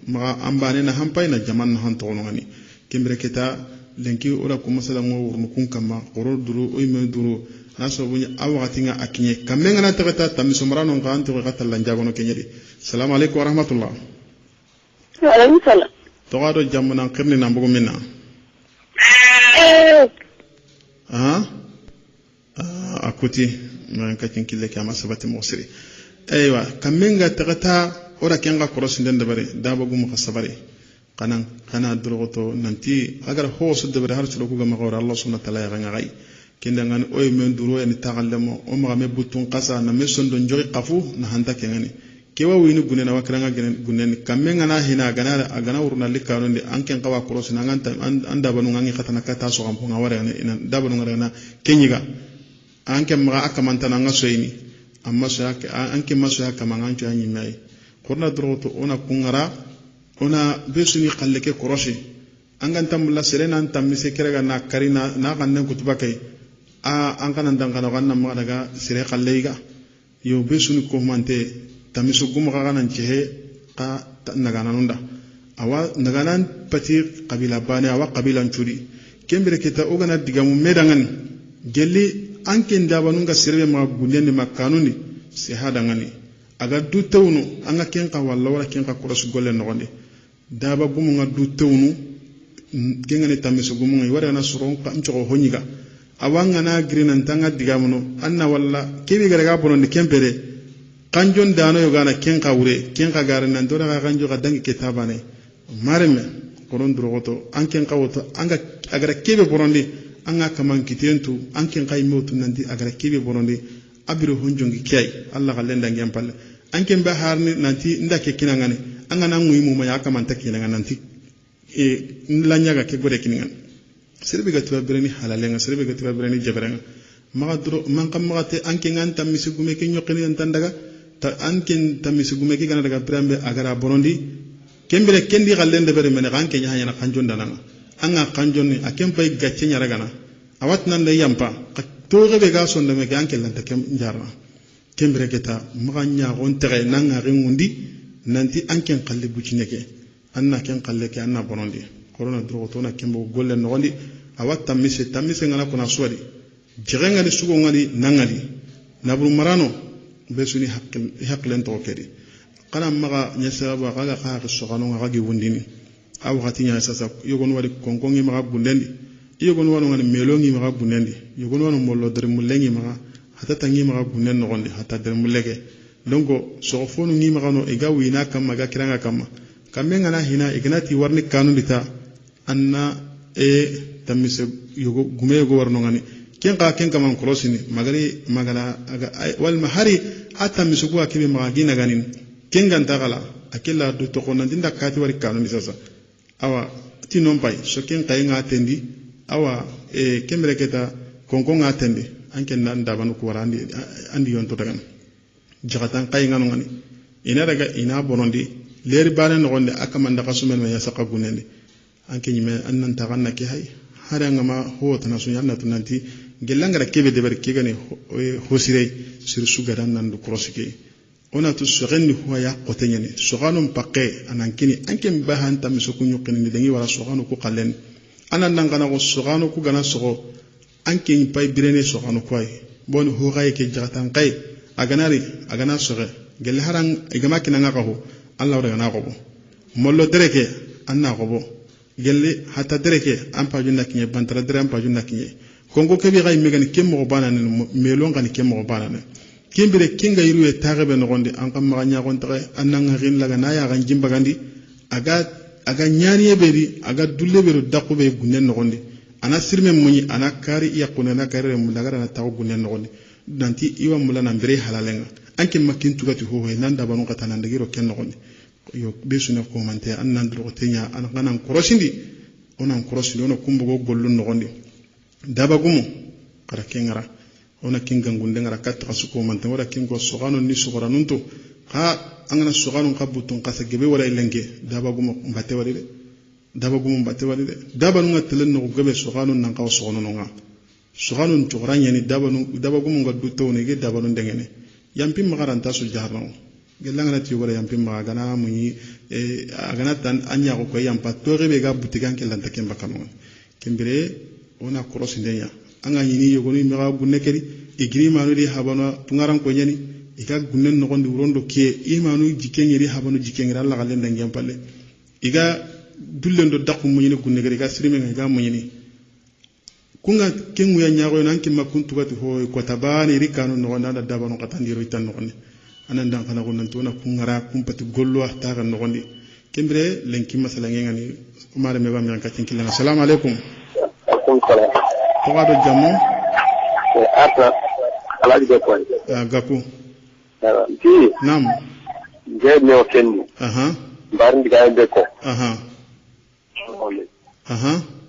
ma ambane na hampai na jaman na han tono ngani kembere keta lenki ora ko masala ngo wurnu kun kama qoro duru oy men duru naso bunya awatinga akinye kamenga na tagata tamiso marano nganto ga talanja gono kenyedi assalamu alaykum wa rahmatullah wa alaykum salam to gado jamna kirni na mbugo minna akuti man katin kille kama sabati musiri aywa kamenga tagata ora kenga korosinden dabare dabagu mu khasabari kana drogoto nanti agar ho su dabare har chulo ku ga magawra Allah subhanahu wa ta'ala ya ngai kenda ngani oy men duro en tagallemo o ma me butun qasa na me sondo njori qafu na hanta kengani kewa wini gunena wakranga gunen kamenga na hina agana urna likano ndi anken qawa korosi na nganta anda banu ngangi khatana kata so kampo ngaware ina dabanu ngara kenyiga anken ma akamanta na ngasoyini amma so anken maso akamangancho anyi mai korna drogoto ona kungara ona besuni khalleke koroshi anganta mulla serena antamise kerega na karina na kanne kutubakai an kana dangana ganna ma daga sire kalleiga yo besuni ko mante tamisu gum kana nchehe ka nagana nunda awa naganan pati qabila bane awa qabila ncuri kembere kita ogana digamu medangan gelli anke ndabanunga sire ma gunyani makanuni se hadangani aga du tawnu anga kenka walla wala kenka kurasu golle nogonde daba gumu nga du tawnu kengani tamisu gumu ngi wara na suron ka ncho honyiga awanga na grina ntanga digamuno anna walla kebi garaga bonondi kempere kanjon dano yogana kenka wure kenka gare nan dora ga kanjo ga dangi kitabane mareme koron drogoto anken kawoto anga agara kebe bonondi anga kaman kitentu anken kay motu nandi agara kebe bonondi abiru honjongi kay Allah galenda ngem palle anken ba harni nanti ndake kinangane anga na ngui mu ma yakaman takinanga nanti nlanyaga ke gore kinangane serbe ga tuba birani halalenga serbe ga tuba birani jabarenga magadro man kam magate anke nganta misigume ke nyokeni antandaga ta anke tamisugume ke kana daga brambe agara borondi kembere kendi gallende bere mene anke nyanya na kanjon dananga anga kanjon ni akempai gacce nyara gana awat nan da yampa to rebe ga sonda me anke lanta kem njarna kembere keta maganya gon tere nanga ringundi nanti anke qalle bucineke anna ken qalle ke anna borondi corona drogo to na kembo golle no wandi awat tamise ngana kuna swadi jirenga ni sugo ngani nangali nabru marano besuni haklen to kedi kana maga nyasaba kaga ka sogano ngagi wundini aw hati nya sasa yogon wadi konkongi maga bundendi yogon wano ngani melongi maga bundendi yogon wano mollo dere mulengi maga hata tangi maga bunden no gonde hata dere mulege donko sogofonu ngi maga no ega wina kam maga kiranga kama kamenga na hina ignati warni kanu dita anna tamise yogo gume yogo warno ngani ken kaman krosini magana wal mahari hatta misugo akibe magina ganin ken ganta gala akella do to konan dinda kati wari kanu sasa awa tinon pai so ken kay ngatendi awa kembere keta konko ngatendi anke nan dabanu ko warandi andi yon to dagan jagatan kay ngano ngani ina daga ina bonondi leri bana no gonde akamanda kasumen ma yasaka gunendi anke nyime annan taganna ke hay haranga ma hota na sunya na tunanti gelangara kebe de bar kegane hosire sur sugadan nan do krosike ona to sorenni huwa ya qotenyani soganum pakke anankini anke mbahan tam sokunyu qini dangi wala soganu ko qallen anan dangana ko soganu ko gana sogo anke pay birene soganu koy bon ho gay ke jatan kay agana soge gel harang igama kinanga ko Allah wala na ko mollo dereke anna ko bo gelle hatta dereke ampa junna kinye bantara dere ampa junna kinye kongo kebi gay megani kemmo bana ne melon gani kemmo bana ne kembere kinga yiru e tarebe no gonde an kam maganya gon tare annan rin laga na ya gan jimba gandi aga nyani e beri aga dulle beru dakko be gunnen no gonde ana sirme munyi ana kari ya kunena kare mu daga na taw gunnen no gonde nanti iwa mula nan bere halalenga anke makin tugati ho he nan da banu kata nan dagiro ken no gonde yo be suna ko mante an nan do tenya an kanan korosindi onan korosindi ona kumbo go gollu no gonde daba gumo kara kengara ona kinga ngunde ngara katta kasuko mante wala kingo sogano ni sogora nunto ha angana sogano kabutun kasa gebe wala ilenge daba gumo mbate wali de daba gumo mbate wali de daba nunga telen no gebe sogano nan ka sogono nga sogano njoranya ni daba gumo ngaddu to ne ge daba nun dengene yampi magaranta su jarno gelanga nati wala yampi magana munyi agana tan anya ko yampa to rebe ga butigan ke lanta kemba kanon kembere ona cross ndenya anga yini yogo ni mega gunne kedi igri manu di habana tungaran ko nyani iga gunnen no gondi urondo ke imanu jikengeri habanu jikengeri alla galen ndangam palle iga dullendo dakku munyini gunne kedi ga sirime ga munyini kunga kengu ya nyago nan kimma kuntu gati ho ko tabani rikano no nanda dabano katandiro itan no ne anan dan kana ko nan tona kungara kumpati gollo ta kan no gondi kembere lenki masala ngani umare me bam yanka tinkila assalamu alaikum Togado jamu ata alaji de ko gaku ti nam je ne o kenni bar ndiga de ko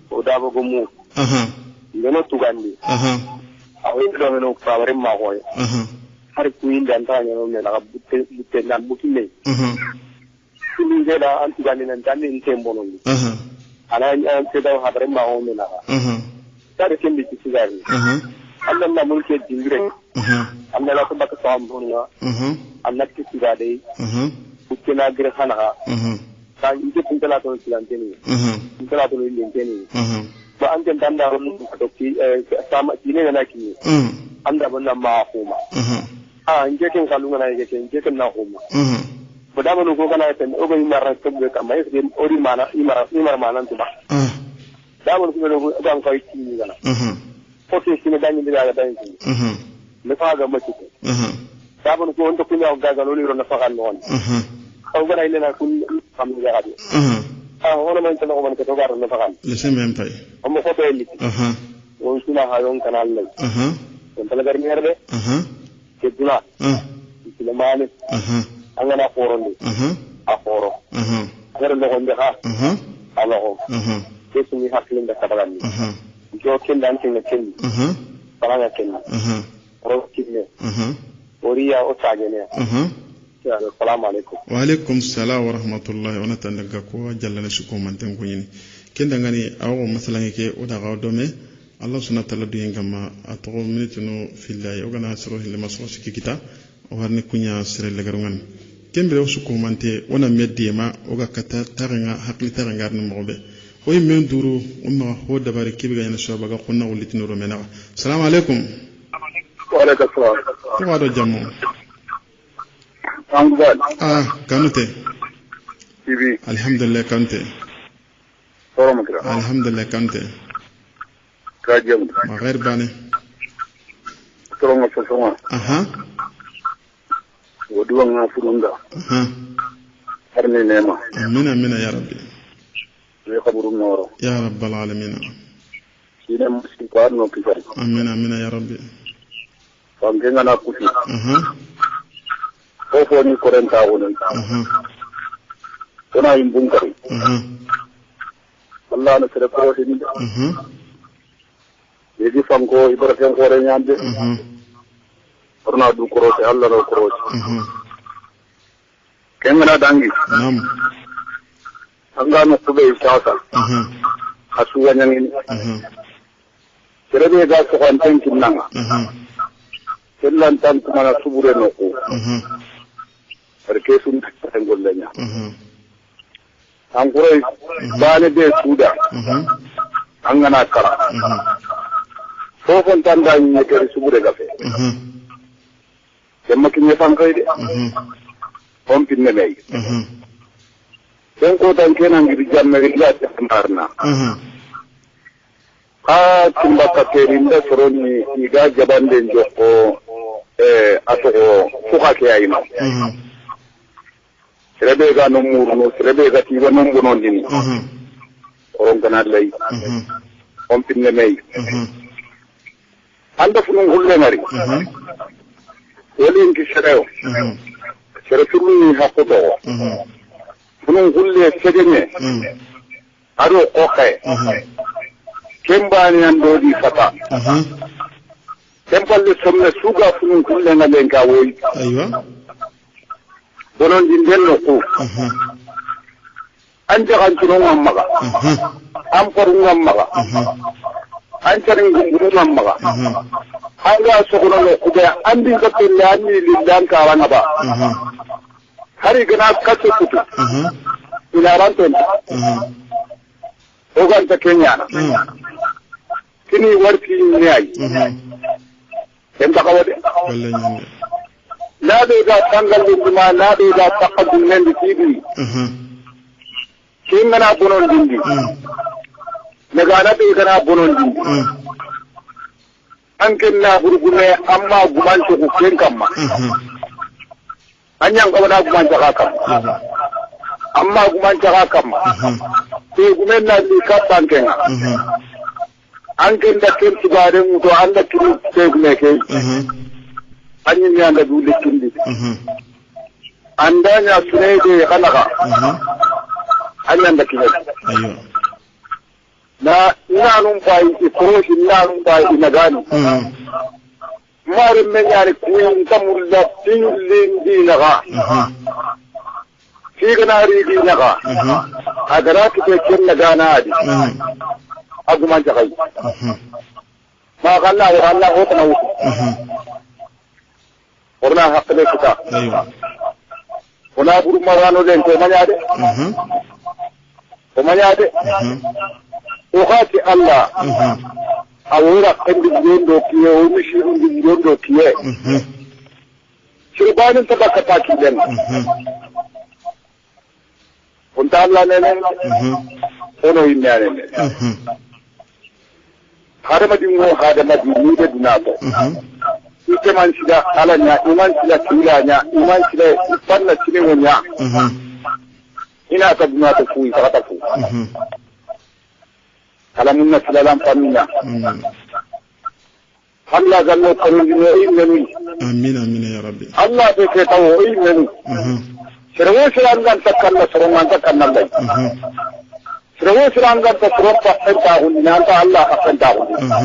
o da bo mu ngeno tugandi awi do no pawre ma ko har ku inda anta no me la butte nan bukine kini je da an tugandi nan tan ni tembo no ala an te da habre ma o me la tare kembe ci sigari Allah na mulke dingire Allah la ko baka tambunga Allah ki sigade butte na gire khana ka inde puntala to silanteni puntala to linteni ba an jan danda mun ko dokki sama dine na ki anda banna ma huma nje ken kalunga na nje ken na huma ba da mun ko kana tan o go imara to be kam ay ori mana imara mana to ba da mun ko no ban ko yi ni gana ko te sine dani diga ga dani ne fa ga mati ko da mun ko on to kunya ga ga no ni ro na fa kan non ko ga ile na kun kam ga ga wala man tan ko man ko garu na fagal le semem pay am ko to eliti won suna ha yon kanal lay on tala gar merde ke dula le mane angana forondi a foro gar no gonde ha ala ho ke suni haklin da kabalan ni jo ken dan tin ken paranga ken ro kinne oriya o sagene assalamu alaikum wa alaikum assalam wa rahmatullahi wa natandaka ko jalla shuko manten ko yini kenda ngani awo masalan ke o daga dome Allah subhanahu wa ta'ala du ngama atoro minute no fillahi o gana soro hille maso sikita o warne kunya sere legarungan kembe o shuko mante ona meddi ma o ga kata taranga hakli taranga no mobe o men duru umma ho dabare kibe ga yana shoba ga kunna ulitino ro mena assalamu alaikum wa alaikum assalam ko wado jammo kanute TV alhamdulillah kanute alhamdulillah kanute kajam ma ghair bane torongo sosoma woduwa nga furunda harne nema amina ya rabbi ne kaburu noro ya rabbal alamin sine musi ko arno kifari amina ya rabbi fangenga na kufi Kofo ni korenta woni. Kona imbungari. Allah na sere ko ni. Yedi fango ibara fen ko re nyande. Orna du korose Allah ro korose. Kenga dangi. Nam. Anga no kube isasa. Asu wanyani. Serebe ga ko anten kinanga. Kellan tan kuma subure no ko. Perché sun tengollenya ancora bale de suda angana kara fo fon tanda ni ke subure gafe demma kinne fankoy de on pinne lay sen ko tan kenan gi jamme gi la marna timba katerinda soroni iga jabande joko atoko fuka ke ayima serebe ga no murno serebe ga tiba no ngono dini oron kana lay on pinne may anda funu hulle ngari ولين كشريو شرفني حقوقه فنون كل سجنه أرو قوقي كم باني عندودي فتا كم قال سمنا سوغا فنون كلنا لينكاوي أيوة بنون جندل نقو أنت غنترون أمغا أمقرون أمغا أنت رنجون أمغا أنغا سقنا نقودا أندين كتلا أني لله كارنا با hari gana kaso kutu ina ranton ogan ta Kenya kini warki ne ai en ta kawade la do da tangal duma la do da taqaddum men di tibi kin gana bonon dindi daga na do gana bonon dindi an kinna burgume amma guman ko ken kamma anyang ko na guman jaka kam amma guman jaka kam te gumen na li ka bankenga an ken da ken tibare mu to an da kiri te gume ke anyi mi anda du le kindi andanya sunede kanaka anyan da kiri ayo na ina nun bai ikroshi ina nun bai inagani mari menyari kuin tamulla tinlin dinaga tiganari dinaga agara kite kenna gana adi aguman jagai ma kanna wa Allah hotna wu orna hakle kita أيوة ona buru marano den ko manyade ukhati Allah awura kandi gondo kiye o mishiru gondo kiye shirbanin tabaka taki den unta Allah ne ono yinyane ne hadamadi mo hadamadi ni de dunato ite man sida alanya iman sida kilanya iman sida panna sine wonya ina ta dunato fu ta fu kalamunna silalam famina Allah gallo karunjino imeni آمين آمين يا ربي Allah be ke tawo imeni sirwo sirangan takalla sorongan takalla dai sirwo sirangan ta soronga ta hunna ta Allah akan ta hunna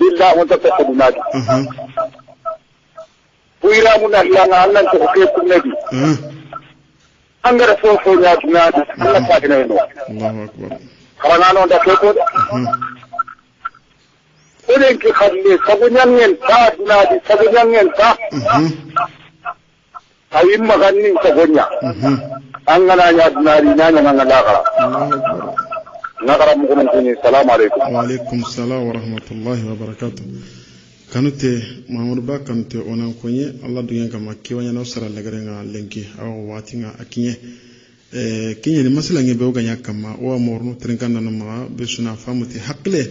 illa wanta ta dunadi uira mun Allah ko ke kunnabi angara fofo ya dunadi Allah ta dinayno الله أكبر karanano da ke ko oden ki khalle sabunyangen ta dunadi sabunyangen ta ayin maganin ta gonya an gana ya dunadi nanya ngala gara الله أكبر nagara mu kuma ni assalamu alaikum وعليكم السلام ورحمة الله وبركاته كانت مامور با كانت onan konye Allah dunya kama kiwanya na usara lagarenga lenki aw watinga akinye kinye ni masala nge be oganya kama o morno trenkan nan ma be suna famuti hakle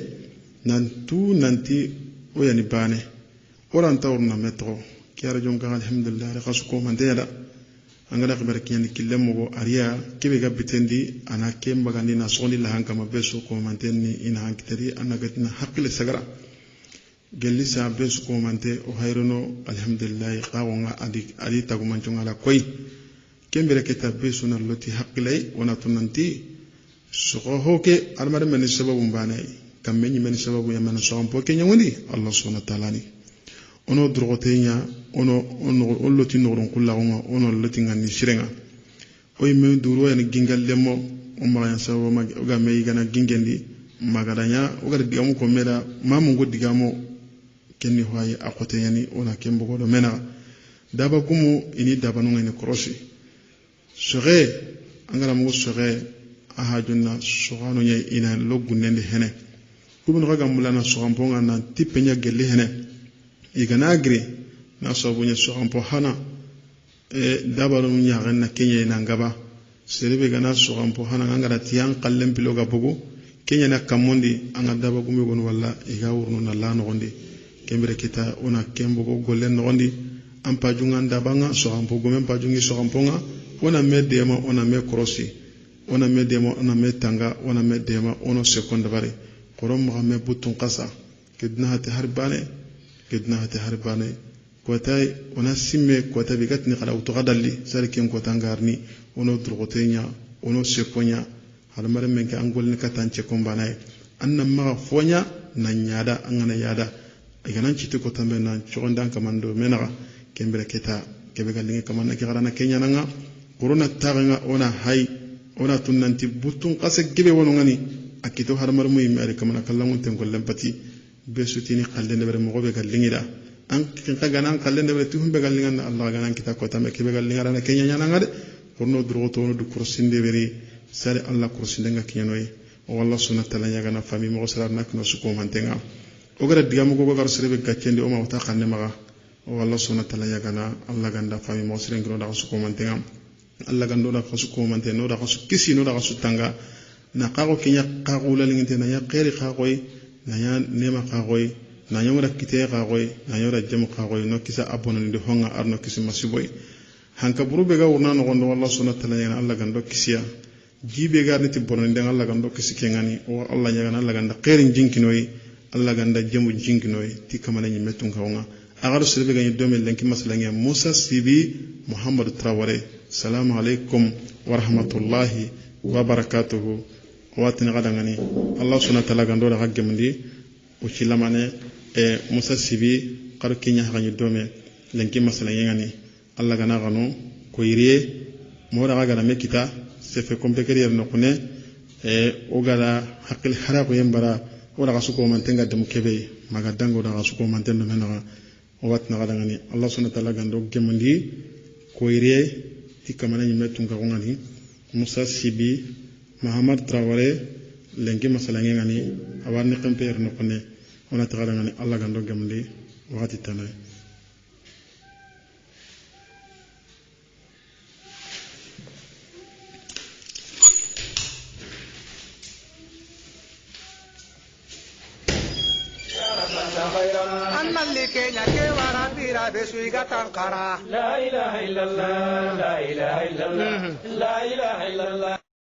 nanti o yani bane oran tawrna metro kiyara jonga alhamdulillah khasuko man deyada angana khibar kinye kilemo ariya kibe gabitendi ana kemba gandi na soni la hanka ma be su ko mantenni ina hankitari anagatina hakle sagara gelli sa be su ko mante o hayrono alhamdulillah qawanga adi tagumanchunga la koy kembere keta be suna loti haqqilay wana tunanti suqo hoke almar men sababu mbane kam men men sababu yaman so po kenya woni Allah subhanahu wa ta'ala ni ono drogotenya ono loti norun kullawnga ono loti ngani sirenga oy men duro en gingal lemo o ma sababu ma ga me gana gingendi magadanya o ga digamu ko meda mamu go digamo kenni hoye akote yani ona kembo go do mena daba gumu ini daba no ngani krosi sore angara mo sore ahajuna sohano nyai ina logu nende hene kubun raga mulana sohamponga na tipenya gelle hene igana agri na sobunya sohampo hana daba no nyaga na kenya ina ngaba serebe gana sohampo hana ngara tiyan kallem biloga bugu kenya na kamondi anga daba gumi gon walla iga wurno na lano gondi kembere kita ona kembo go golen nondi ampa junga ndabanga sohampo gomen pa jungi sohamponga ona medema ona me krosi ona medema ona me tanga ona medema ono sekonda bare korom mo me butun qasa kidna hati harbane kota ona simme kota bigatni kala utogadalli sarkin kota ngarni ono drogotenya ono seponya halmare menke angolni katance kombanae annan maga fonya nan yada angana yada iganan citi kota men nan chogondan kamando menaga kembere keta kebe galinge kamanna ki garana kenya nanga corona taga ona hay ona tunnanti butun qase gibe wono ngani akito halmare mu yimare kamana kallangun ten gollen pati besutini qallende bere mo gobe galinge da an ka ganan qallende bere tuhum be galinga Allah ganan kita kota me kebe galinga rana kenya nanga de korno drogoto no du kursinde bere sare Allah kursinde nga kinyanoy o wallah sunna tala yaga na fami mo sarar nak no suko mantenga o gara digamu go gar serebe gaccende o ma wata xanne maga o wallah sunna tala yaga na Allah ganda fami mo sere ngro da suko mantenga Allah gando da suko mantenga no da su kisi no da su tanga na qago kinya qago la lingite na ya qeri qagoy na ya nema qagoy na nyora kite qagoy na nyora jëm qagoy no kisa abona ndi honga arno kisi masiboy hanka burube ga wurna no gondo wallah sunna tala yaga Allah gando kisiya jibe garniti bonande Allah gando kisike ngani o Allah nyaga Allah ganda khairin jinkinoy Allah ganda jemu jinkinoy ti kamana nyi metun kawanga agaru sirbe gani domel lenki masalange Musa Sibi Muhammad Traore salamu alaikum wa rahmatullahi wa barakatuhu watin gadangani Allah subhanahu wa ta'ala gando da haggemndi o cilamane Musa Sibi qaru kinya hagani dome lenki masalange ngani Allah gana gano ko yiriye mo da gana mekita se fait compliquer no kone ogala hakil harako yembara ora gasuko mantenga dem kebe maga dango da gasuko mantendo menara o watna gadangani Allah subhanahu wa ta'ala gando gemandi ko ire tikamana nyimetun ka ngani Musa Sibi Muhammad Traore lengi masalange ngani awarni kamper no kone ona tagadangani Allah gando gemandi wati tanay أن اللي كينا كيوانا بيرا بسويقة تنقرا لا إله إلا الله لا إله إلا الله لا إله إلا الله